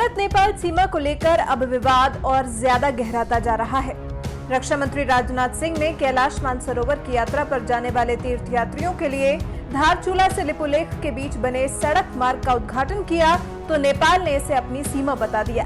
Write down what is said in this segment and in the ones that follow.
भारत नेपाल सीमा को लेकर अब विवाद और ज्यादा गहराता जा रहा है। रक्षा मंत्री राजनाथ सिंह ने कैलाश मानसरोवर की यात्रा पर जाने वाले तीर्थयात्रियों के लिए धारचूला से लिपुलेख के बीच बने सड़क मार्ग का उद्घाटन किया तो नेपाल ने इसे अपनी सीमा बता दिया,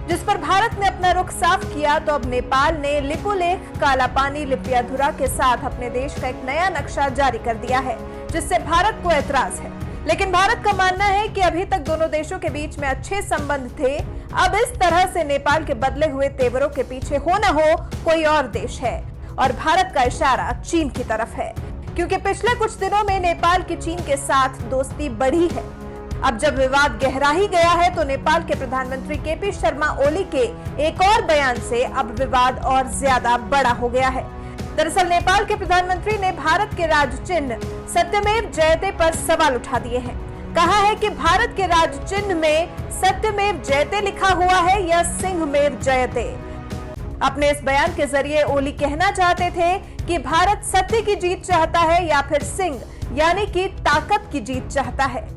जिस पर भारत ने अपना रुख साफ किया। तो अब नेपाल ने लिपुलेख, कालापानी, लिपियाधुरा के साथ अपने देश का एक नया नक्शा जारी कर दिया है, जिससे भारत को ऐतराज है। लेकिन भारत का मानना है कि अभी तक दोनों देशों के बीच में अच्छे संबंध थे। अब इस तरह से नेपाल के बदले हुए तेवरों के पीछे हो न हो कोई और देश है, और भारत का इशारा चीन की तरफ है, क्योंकि पिछले कुछ दिनों में नेपाल की चीन के साथ दोस्ती बढ़ी है। अब जब विवाद गहरा ही गया है तो नेपाल के प्रधानमंत्री केपी शर्मा ओली के एक और बयान से अब विवाद और ज्यादा बड़ा हो गया है। दरअसल नेपाल के प्रधानमंत्री ने भारत के राज चिन्ह सत्यमेव जयते पर सवाल उठा दिए हैं। कहा है कि भारत के राज चिन्ह में सत्यमेव जयते लिखा हुआ है या सिंहमेव जयते। अपने इस बयान के जरिए ओली कहना चाहते थे कि भारत सत्य की जीत चाहता है या फिर सिंह यानी कि ताकत की जीत चाहता है।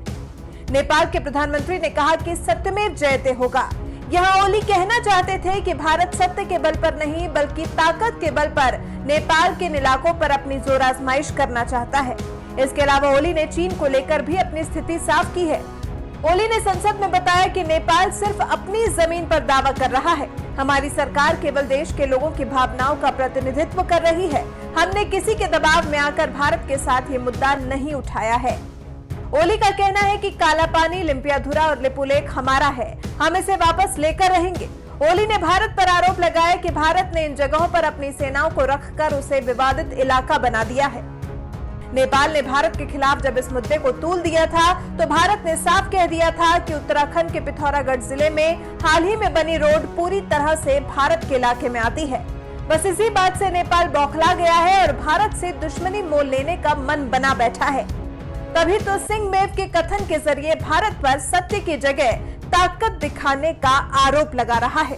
नेपाल के प्रधानमंत्री ने कहा कि सत्यमेव जयते होगा। यहाँ ओली कहना चाहते थे कि भारत सत्य के बल पर नहीं बल्कि ताकत के बल पर नेपाल के इलाकों पर अपनी जोर आजमाइश करना चाहता है। इसके अलावा ओली ने चीन को लेकर भी अपनी स्थिति साफ की है। ओली ने संसद में बताया कि नेपाल सिर्फ अपनी जमीन पर दावा कर रहा है। हमारी सरकार केवल देश के लोगों की भावनाओं का प्रतिनिधित्व कर रही है। हमने किसी के दबाव में आकर भारत के साथ ये मुद्दा नहीं उठाया है। ओली का कहना है कि कालापानी, लिपियाधुरा और लिपुलेख हमारा है, हम इसे वापस लेकर रहेंगे। ओली ने भारत पर आरोप लगाया कि भारत ने इन जगहों पर अपनी सेनाओं को रखकर उसे विवादित इलाका बना दिया है। नेपाल ने भारत के खिलाफ जब इस मुद्दे को तूल दिया था तो भारत ने साफ कह दिया था कि उत्तराखंड के पिथौरागढ़ जिले में हाल ही में बनी रोड पूरी तरह से भारत के इलाके में आती है। बस इसी बात से नेपाल बौखला गया है और भारत से दुश्मनी मोल लेने का मन बना बैठा है। तभी तो सिंहमेव के कथन के जरिए भारत पर सत्य की जगह ताकत दिखाने का आरोप लगा रहा है।